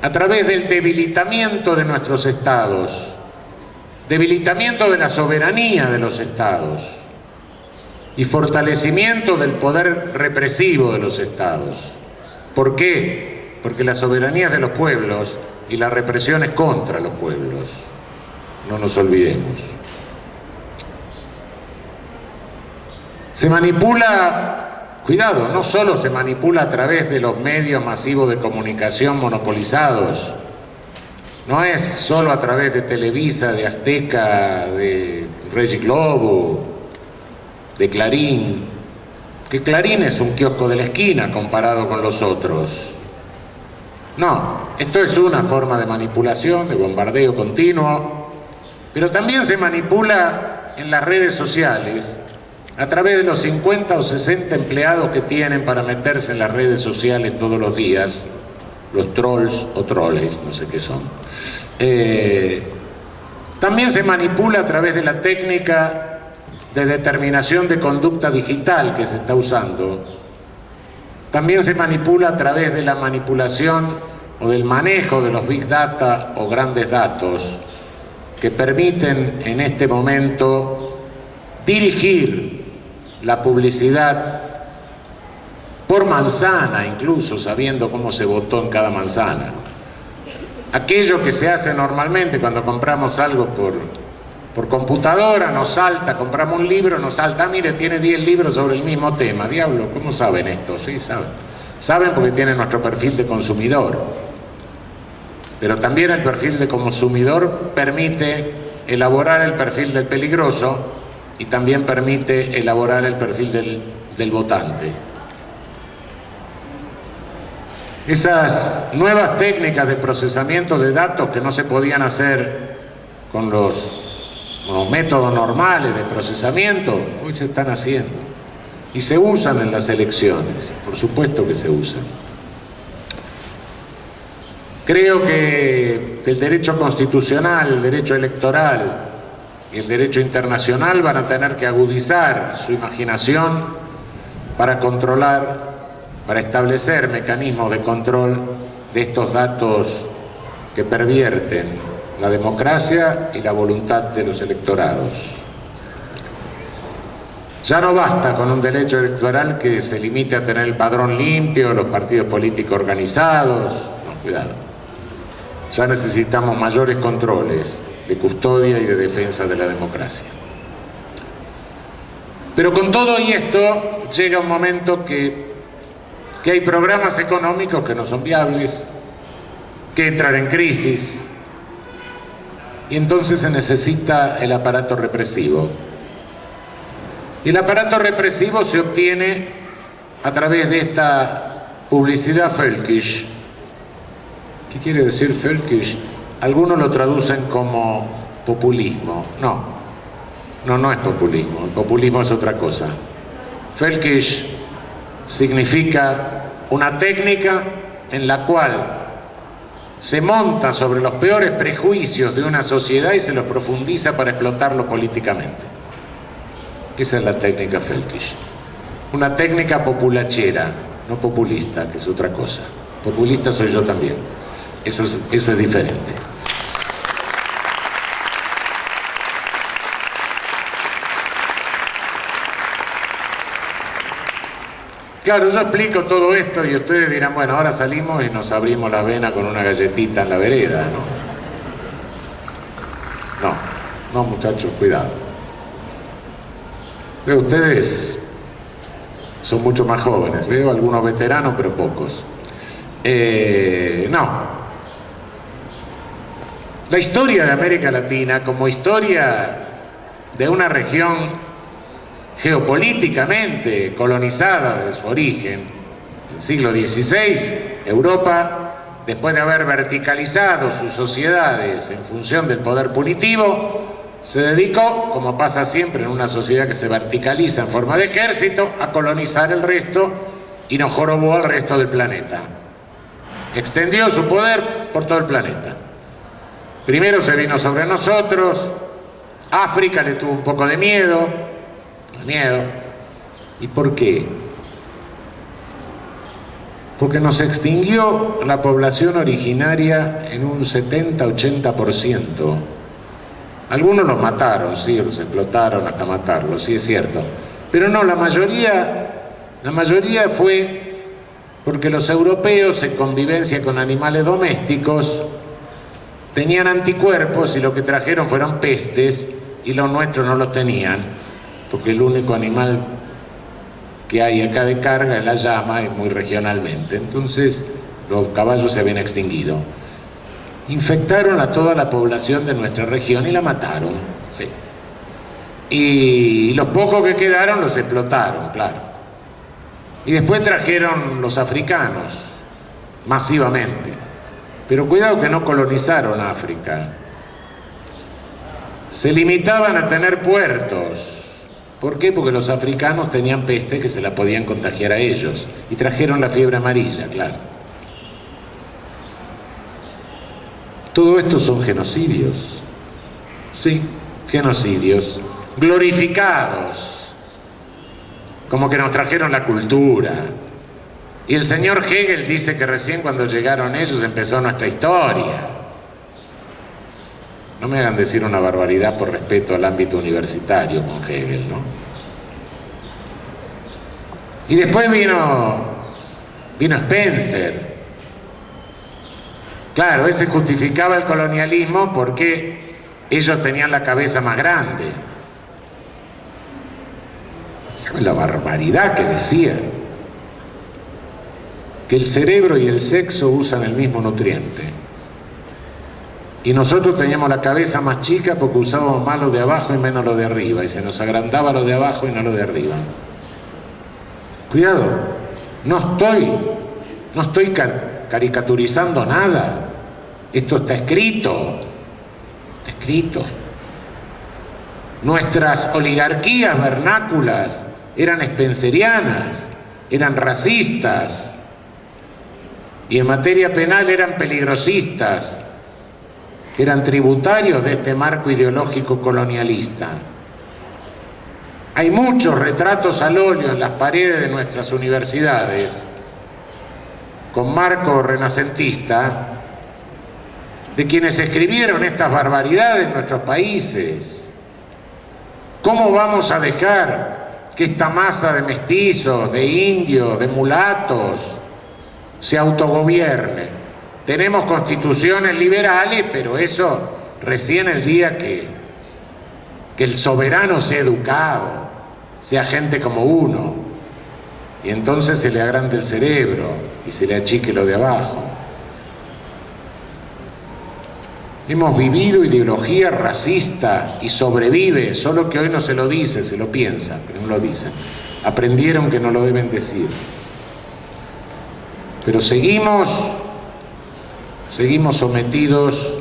a través del debilitamiento de nuestros estados, debilitamiento de la soberanía de los estados y fortalecimiento del poder represivo de los estados. ¿Por qué? Porque la soberanía es de los pueblos y la represión es contra los pueblos. No nos olvidemos. Se manipula, cuidado, no solo se manipula a través de los medios masivos de comunicación monopolizados, no es solo a través de Televisa, de Azteca, de Regi Globo, de Clarín, que Clarín es un kiosco de la esquina comparado con los otros. No, esto es una forma de manipulación, de bombardeo continuo, pero también se manipula en las redes sociales, a través de los 50 o 60 empleados que tienen para meterse en las redes sociales todos los días, los trolls o troles, no sé qué son. También se manipula a través de la técnica de determinación de conducta digital que se está usando. También se manipula a través de la manipulación o del manejo de los big data o grandes datos que permiten en este momento dirigir la publicidad por manzana, incluso sabiendo cómo se votó en cada manzana. Aquello que se hace normalmente cuando compramos algo por computadora, nos salta, compramos un libro, nos salta, mire, tiene 10 libros sobre el mismo tema. Diablo, ¿cómo saben esto? Sí, saben. Saben porque tienen nuestro perfil de consumidor. Pero también el perfil de consumidor permite elaborar el perfil del peligroso y también permite elaborar el perfil del votante. Esas nuevas técnicas de procesamiento de datos que no se podían hacer con los métodos normales de procesamiento, hoy se están haciendo y se usan en las elecciones, por supuesto que se usan. Creo que el derecho constitucional, el derecho electoral y el derecho internacional van a tener que agudizar su imaginación para controlar, para establecer mecanismos de control de estos datos que pervierten la democracia y la voluntad de los electorados. Ya no basta con un derecho electoral que se limite a tener el padrón limpio, los partidos políticos organizados. No, cuidado. Ya necesitamos mayores controles de custodia y de defensa de la democracia. Pero con todo y esto llega un momento que hay programas económicos que no son viables, que entran en crisis, y entonces se necesita el aparato represivo. Y el aparato represivo se obtiene a través de esta publicidad völkisch. ¿Qué quiere decir völkisch? Algunos lo traducen como populismo. No es populismo. El populismo es otra cosa. Völkisch significa una técnica en la cual se monta sobre los peores prejuicios de una sociedad y se los profundiza para explotarlo políticamente. Esa es la técnica völkisch. Una técnica populachera, no populista, que es otra cosa. Populista soy yo también. Eso es diferente. Claro, yo explico todo esto y ustedes dirán, bueno, ahora salimos y nos abrimos la vena con una galletita en la vereda, ¿no? No, muchachos, cuidado. Veo, ustedes son mucho más jóvenes, veo algunos veteranos, pero pocos. No. La historia de América Latina, como historia de una región geopolíticamente colonizada desde su origen, en el siglo XVI, Europa, después de haber verticalizado sus sociedades en función del poder punitivo, se dedicó, como pasa siempre en una sociedad que se verticaliza en forma de ejército, a colonizar el resto y nos jorobó al resto del planeta. Extendió su poder por todo el planeta. Primero se vino sobre nosotros, África le tuvo un poco de miedo. ¿Y por qué? Porque nos extinguió la población originaria en un 70-80%. Algunos los mataron, sí, los explotaron hasta matarlos, sí es cierto. Pero no, la mayoría fue porque los europeos, en convivencia con animales domésticos, tenían anticuerpos y lo que trajeron fueron pestes y los nuestros no los tenían. Porque el único animal que hay acá de carga es la llama, y muy regionalmente. Entonces los caballos se habían extinguido. Infectaron a toda la población de nuestra región y la mataron, sí. Y los pocos que quedaron los explotaron, claro. Y después trajeron los africanos, masivamente. Pero cuidado que no colonizaron África. Se limitaban a tener puertos. ¿Por qué? Porque los africanos tenían peste que se la podían contagiar a ellos. Y trajeron la fiebre amarilla, claro. Todo esto son genocidios. Sí, genocidios. Glorificados. Como que nos trajeron la cultura. Y el señor Hegel dice que recién cuando llegaron ellos empezó nuestra historia. No me hagan decir una barbaridad por respeto al ámbito universitario con Hegel, ¿no? Y después vino Spencer. Claro, ese justificaba el colonialismo porque ellos tenían la cabeza más grande. ¿Saben la barbaridad que decía? Que el cerebro y el sexo usan el mismo nutriente. Y nosotros teníamos la cabeza más chica porque usábamos más lo de abajo y menos lo de arriba. Y se nos agrandaba lo de abajo y no lo de arriba. Cuidado, no estoy caricaturizando nada. Esto está escrito. Está escrito. Nuestras oligarquías vernáculas eran spencerianas, eran racistas. Y en materia penal eran peligrosistas. Eran tributarios de este marco ideológico colonialista. Hay muchos retratos al óleo en las paredes de nuestras universidades, con marco renacentista, de quienes escribieron estas barbaridades en nuestros países. ¿Cómo vamos a dejar que esta masa de mestizos, de indios, de mulatos, se autogobierne? Tenemos constituciones liberales, pero eso recién el día que el soberano sea educado, sea gente como uno, y entonces se le agrande el cerebro y se le achique lo de abajo. Hemos vivido ideología racista y sobrevive, solo que hoy no se lo dice, se lo piensa, pero no lo dicen. Aprendieron que no lo deben decir. Pero seguimos sometidos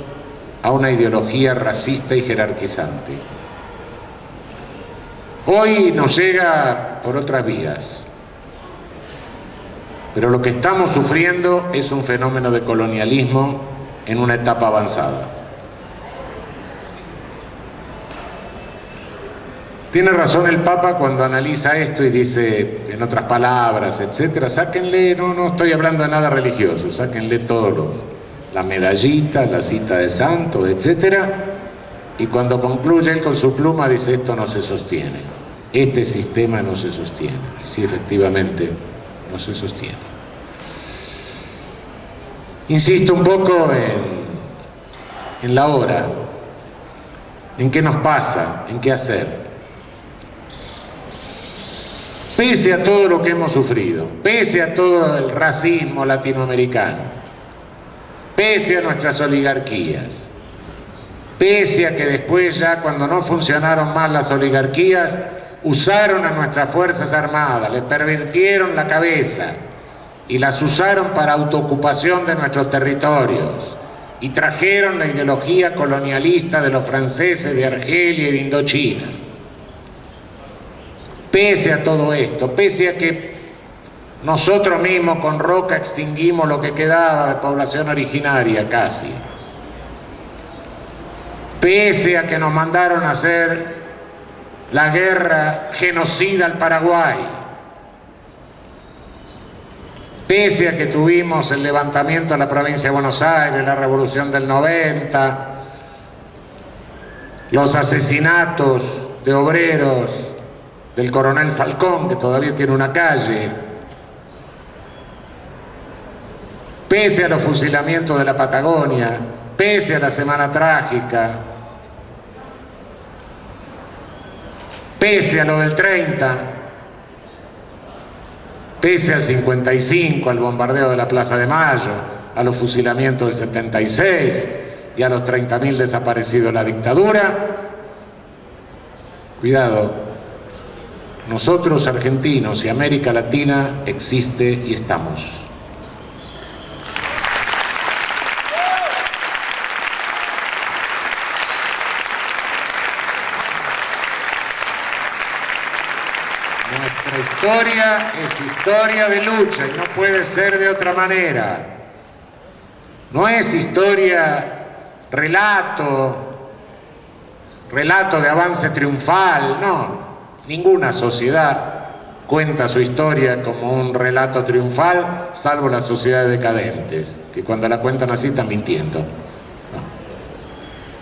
a una ideología racista y jerarquizante. Hoy nos llega por otras vías, pero lo que estamos sufriendo es un fenómeno de colonialismo en una etapa avanzada. Tiene razón el Papa cuando analiza esto y dice, en otras palabras, etcétera, sáquenle, no estoy hablando de nada religioso, sáquenle todos la medallita, la cita de santo, etcétera, y cuando concluye él con su pluma dice, esto no se sostiene, este sistema no se sostiene. Y sí, efectivamente, no se sostiene. Insisto un poco en la hora, en qué nos pasa, en qué hacer. Pese a todo lo que hemos sufrido, pese a todo el racismo latinoamericano, pese a nuestras oligarquías, pese a que después ya cuando no funcionaron más las oligarquías, usaron a nuestras Fuerzas Armadas, les pervirtieron la cabeza y las usaron para autoocupación de nuestros territorios y trajeron la ideología colonialista de los franceses de Argelia y de Indochina. Pese a todo esto, pese a que nosotros mismos con Roca extinguimos lo que quedaba de población originaria casi, pese a que nos mandaron a hacer la guerra genocida al Paraguay, pese a que tuvimos el levantamiento en la provincia de Buenos Aires, la revolución del 90, los asesinatos de obreros del coronel Falcón, que todavía tiene una calle, pese a los fusilamientos de la Patagonia, pese a la Semana Trágica, pese a lo del 30, pese al 55, al bombardeo de la Plaza de Mayo, a los fusilamientos del 76 y a los 30.000 desaparecidos de la dictadura, cuidado, nosotros argentinos y América Latina existe y estamos. historia es historia de lucha y no puede ser de otra manera. No es historia, relato de avance triunfal, no. Ninguna sociedad cuenta su historia como un relato triunfal, salvo las sociedades decadentes, que cuando la cuentan así están mintiendo. No.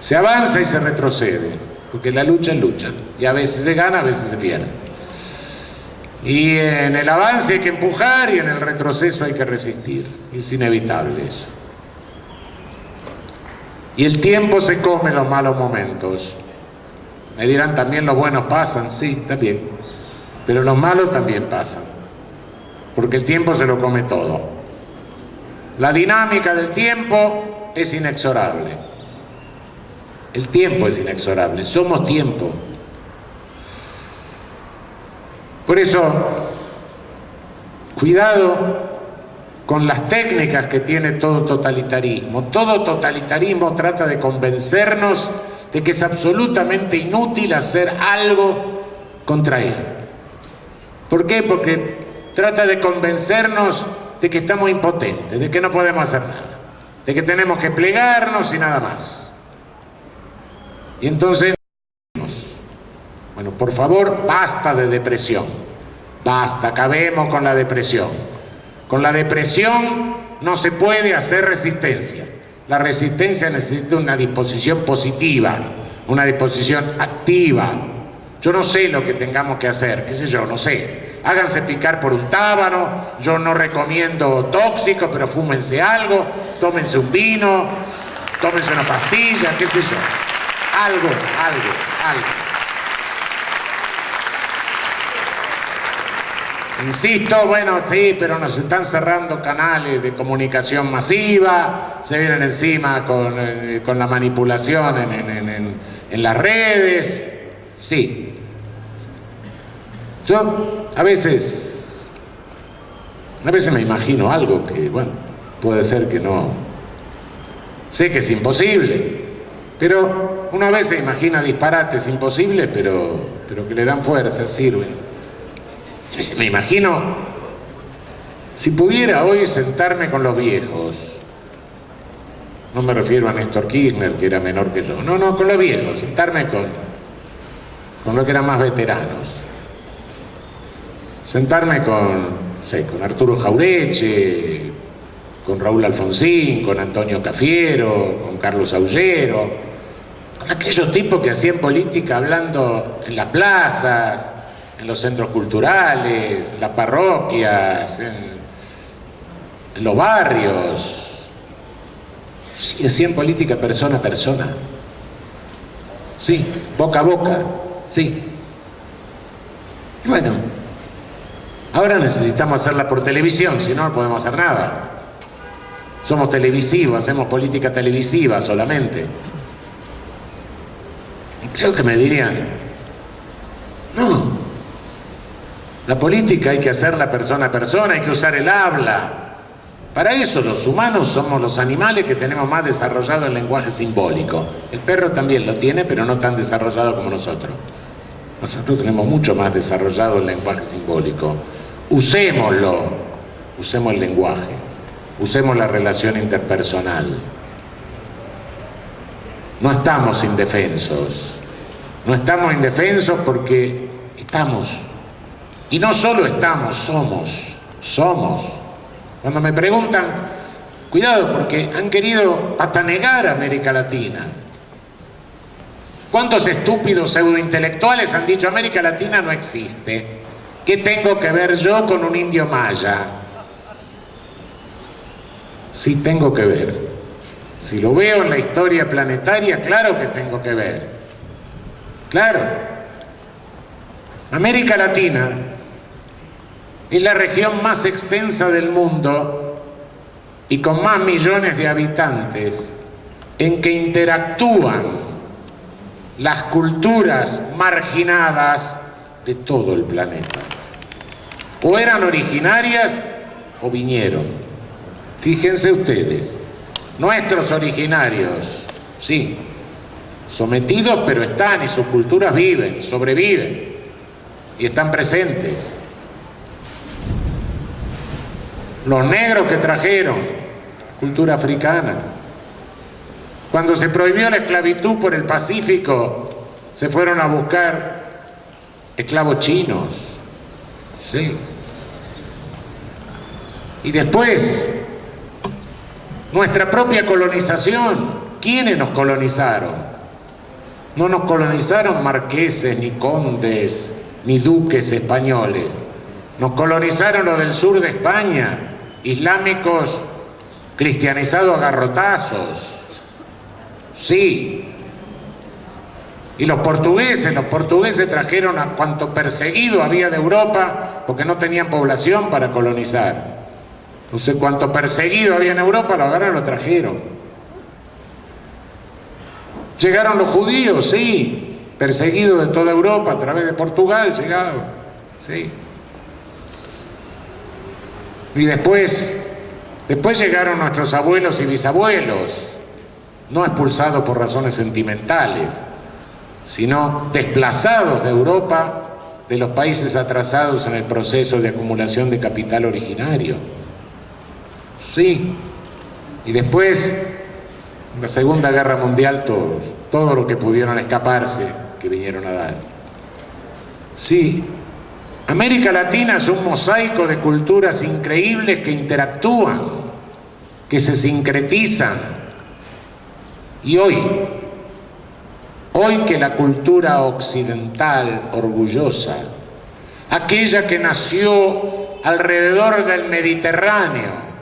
Se avanza y se retrocede, porque la lucha es lucha, y a veces se gana, a veces se pierde. Y en el avance hay que empujar y en el retroceso hay que resistir, es inevitable eso. Y el tiempo se come los malos momentos. Me dirán, también los buenos pasan, sí, también. Pero los malos también pasan. Porque el tiempo se lo come todo. La dinámica del tiempo es inexorable. El tiempo es inexorable. Somos tiempo. Por eso, cuidado con las técnicas que tiene todo totalitarismo. Todo totalitarismo trata de convencernos de que es absolutamente inútil hacer algo contra él. ¿Por qué? Porque trata de convencernos de que estamos impotentes, de que no podemos hacer nada, de que tenemos que plegarnos y nada más. Y entonces, bueno, por favor, basta de depresión. Basta, acabemos con la depresión. Con la depresión no se puede hacer resistencia. La resistencia necesita una disposición positiva, una disposición activa. Yo no sé lo que tengamos que hacer, qué sé yo, no sé. Háganse picar por un tábano, yo no recomiendo tóxico, pero fúmense algo, tómense un vino, tómense una pastilla, qué sé yo. Algo. Insisto, bueno, sí, pero nos están cerrando canales de comunicación masiva, se vienen encima con la manipulación en las redes, sí. Yo a veces me imagino algo que, bueno, puede ser que no, sé que es imposible, pero una vez se imagina disparates imposibles, pero que le dan fuerza, sirven. Me imagino, si pudiera hoy sentarme con los viejos, no me refiero a Néstor Kirchner, que era menor que yo, no, con los viejos, sentarme con los que eran más veteranos, sentarme con Arturo Jaureche, con Raúl Alfonsín, con Antonio Cafiero, con Carlos Aullero, con aquellos tipos que hacían política hablando en las plazas, en los centros culturales, en las parroquias, en los barrios. Sí, hacían política persona a persona. Sí, boca a boca, sí. Y bueno, ahora necesitamos hacerla por televisión, si no, no podemos hacer nada. Somos televisivos, hacemos política televisiva solamente. Creo que me dirían, no. La política hay que hacerla persona a persona, hay que usar el habla. Para eso los humanos somos los animales que tenemos más desarrollado el lenguaje simbólico. El perro también lo tiene, pero no tan desarrollado como nosotros. Nosotros tenemos mucho más desarrollado el lenguaje simbólico. Usémoslo, usemos el lenguaje, usemos la relación interpersonal. No estamos indefensos. No estamos indefensos porque estamos. Y no solo estamos, somos. Cuando me preguntan, cuidado, porque han querido hasta negar a América Latina. ¿Cuántos estúpidos pseudointelectuales han dicho América Latina no existe? ¿Qué tengo que ver yo con un indio maya? Sí tengo que ver. Si lo veo en la historia planetaria, claro que tengo que ver. Claro. América Latina es la región más extensa del mundo y con más millones de habitantes en que interactúan las culturas marginadas de todo el planeta. O eran originarias o vinieron. Fíjense ustedes, nuestros originarios, sí, sometidos, pero están y sus culturas viven, sobreviven y están presentes. Los negros que trajeron cultura africana. Cuando se prohibió la esclavitud por el Pacífico, se fueron a buscar esclavos chinos. Sí. Y después, nuestra propia colonización. ¿Quiénes nos colonizaron? No nos colonizaron marqueses, ni condes, ni duques españoles. Nos colonizaron los del sur de España, islámicos cristianizados a garrotazos. Sí. Y los portugueses trajeron a cuanto perseguido había de Europa, porque no tenían población para colonizar. Entonces, cuanto perseguido había en Europa, lo agarraron y lo trajeron. Llegaron los judíos, sí, perseguidos de toda Europa, a través de Portugal llegaron, sí. Y después llegaron nuestros abuelos y bisabuelos, no expulsados por razones sentimentales, sino desplazados de Europa, de los países atrasados en el proceso de acumulación de capital originario. Sí. Y después, en la Segunda Guerra Mundial, todos los que pudieron escaparse, que vinieron a dar. Sí. América Latina es un mosaico de culturas increíbles que interactúan, que se sincretizan. Y hoy que la cultura occidental orgullosa, aquella que nació alrededor del Mediterráneo,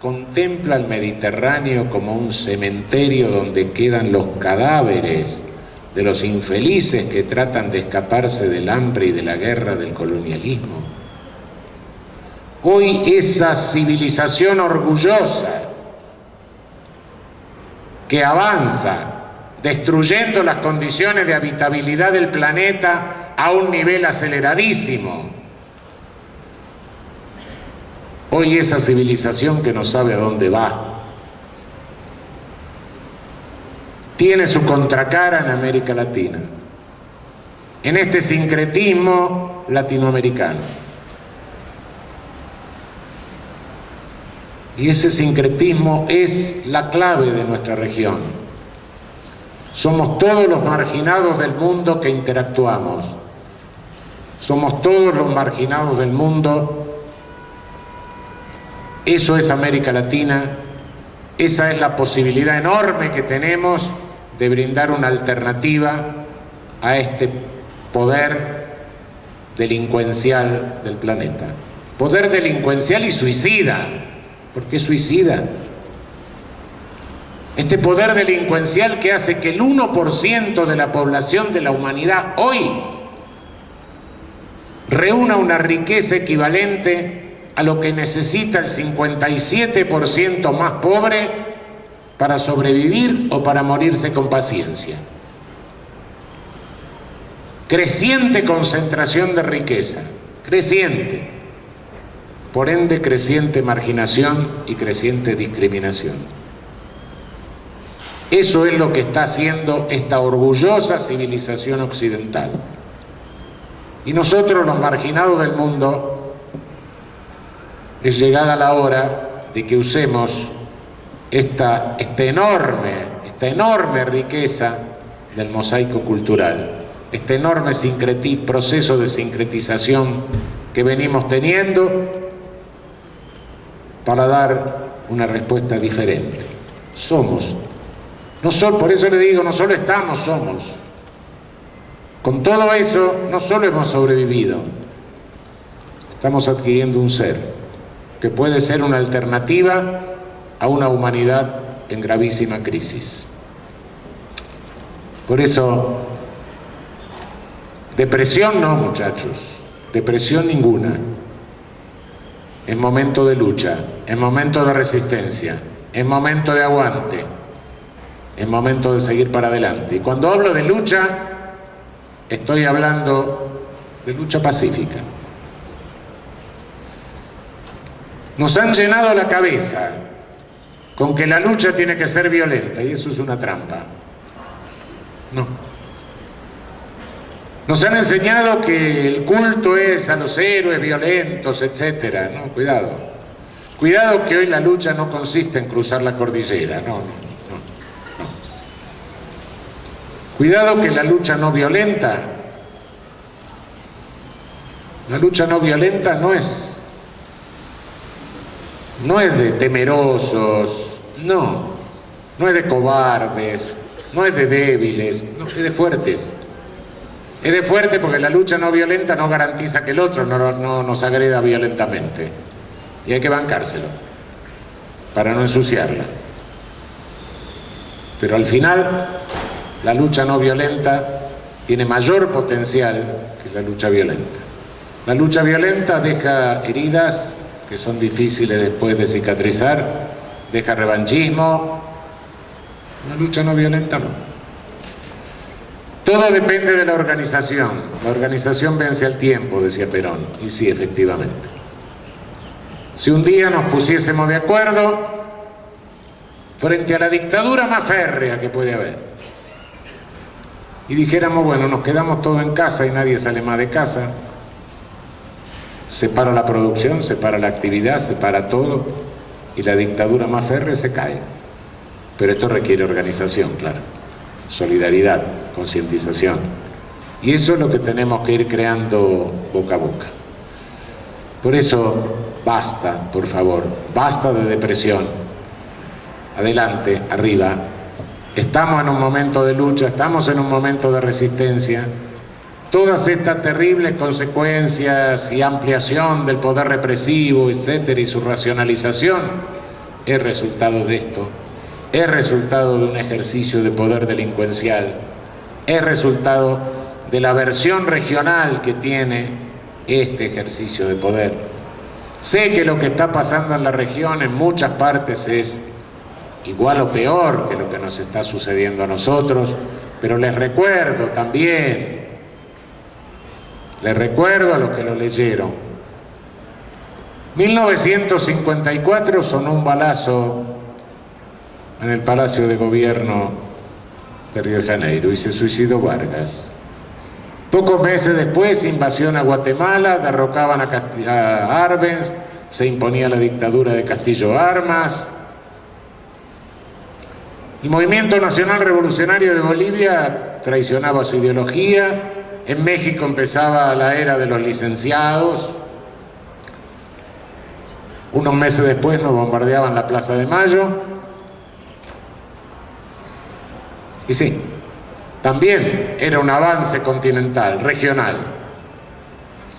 contempla el Mediterráneo como un cementerio donde quedan los cadáveres de los infelices que tratan de escaparse del hambre y de la guerra del colonialismo. Hoy esa civilización orgullosa que avanza destruyendo las condiciones de habitabilidad del planeta a un nivel aceleradísimo. Hoy esa civilización que no sabe a dónde va tiene su contracara en América Latina, en este sincretismo latinoamericano. Y ese sincretismo es la clave de nuestra región. Somos todos los marginados del mundo que interactuamos. Somos todos los marginados del mundo. Eso es América Latina. Esa es la posibilidad enorme que tenemos de brindar una alternativa a este poder delincuencial del planeta. Poder delincuencial y suicida. ¿Por qué suicida? Este poder delincuencial que hace que el 1% de la población de la humanidad hoy reúna una riqueza equivalente a lo que necesita el 57% más pobre para sobrevivir o para morirse con paciencia. Creciente concentración de riqueza, creciente. Por ende, creciente marginación y creciente discriminación. Eso es lo que está haciendo esta orgullosa civilización occidental. Y nosotros, los marginados del mundo, es llegada la hora de que usemos esta enorme riqueza del mosaico cultural, este enorme proceso de sincretización que venimos teniendo para dar una respuesta diferente. Por eso le digo, no solo estamos, somos. Con todo eso, no solo hemos sobrevivido, estamos adquiriendo un ser que puede ser una alternativa a una humanidad en gravísima crisis. Por eso, depresión no, muchachos, depresión ninguna. Es momento de lucha, es momento de resistencia, es momento de aguante, es momento de seguir para adelante. Y cuando hablo de lucha, estoy hablando de lucha pacífica. Nos han llenado la cabeza con que la lucha tiene que ser violenta, y eso es una trampa. No. Nos han enseñado que el culto es a los héroes violentos, etcétera. No, cuidado. Cuidado que hoy la lucha no consiste en cruzar la cordillera, no. Cuidado que la lucha no violenta no es de temerosos, no es de cobardes, no es de débiles, no, es de fuertes. Es de fuerte porque la lucha no violenta no garantiza que el otro no nos agreda violentamente. Y hay que bancárselo para no ensuciarla. Pero al final, la lucha no violenta tiene mayor potencial que la lucha violenta. La lucha violenta deja heridas que son difíciles después de cicatrizar, deja revanchismo. La lucha no violenta no. Todo depende de la organización. La organización vence al tiempo, decía Perón. Y sí, efectivamente. Si un día nos pusiésemos de acuerdo frente a la dictadura más férrea que puede haber y dijéramos, bueno, nos quedamos todos en casa y nadie sale más de casa, se para la producción, se para la actividad, se para todo y la dictadura más férrea se cae. Pero esto requiere organización, claro, solidaridad, concientización. Y eso es lo que tenemos que ir creando boca a boca. Por eso, basta, por favor, basta de depresión. Adelante, arriba. Estamos en un momento de lucha, estamos en un momento de resistencia. Todas estas terribles consecuencias y ampliación del poder represivo, etcétera, y su racionalización, es resultado de esto. Es resultado de un ejercicio de poder delincuencial. Es resultado de la versión regional que tiene este ejercicio de poder. Sé que lo que está pasando en la región en muchas partes es igual o peor que lo que nos está sucediendo a nosotros, pero les recuerdo también, les recuerdo a los que lo leyeron, 1954 sonó un balazo en el Palacio de Gobierno de Río de Janeiro y se suicidó Vargas. Pocos meses después, invasión a Guatemala, derrocaban a Arbenz, se imponía la dictadura de Castillo Armas. El Movimiento Nacional Revolucionario de Bolivia traicionaba su ideología. En México empezaba la era de los licenciados. Unos meses después nos bombardeaban la Plaza de Mayo. Y sí, también era un avance continental, regional.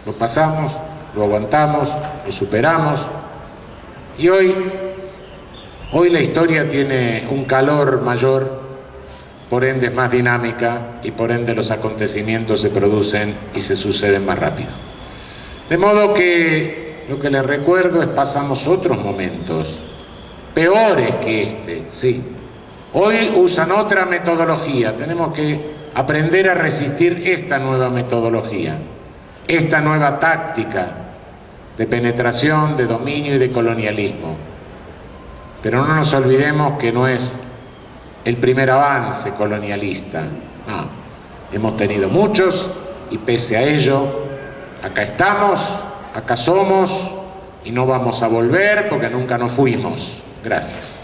Lo pasamos, lo aguantamos, lo superamos. Y hoy la historia tiene un calor mayor, por ende es más dinámica y por ende los acontecimientos se producen y se suceden más rápido. De modo que lo que les recuerdo es pasamos otros momentos, peores que este, sí. Hoy usan otra metodología, tenemos que aprender a resistir esta nueva metodología, esta nueva táctica de penetración, de dominio y de colonialismo. Pero no nos olvidemos que no es el primer avance colonialista, no. Hemos tenido muchos y pese a ello, acá estamos, acá somos y no vamos a volver porque nunca nos fuimos. Gracias.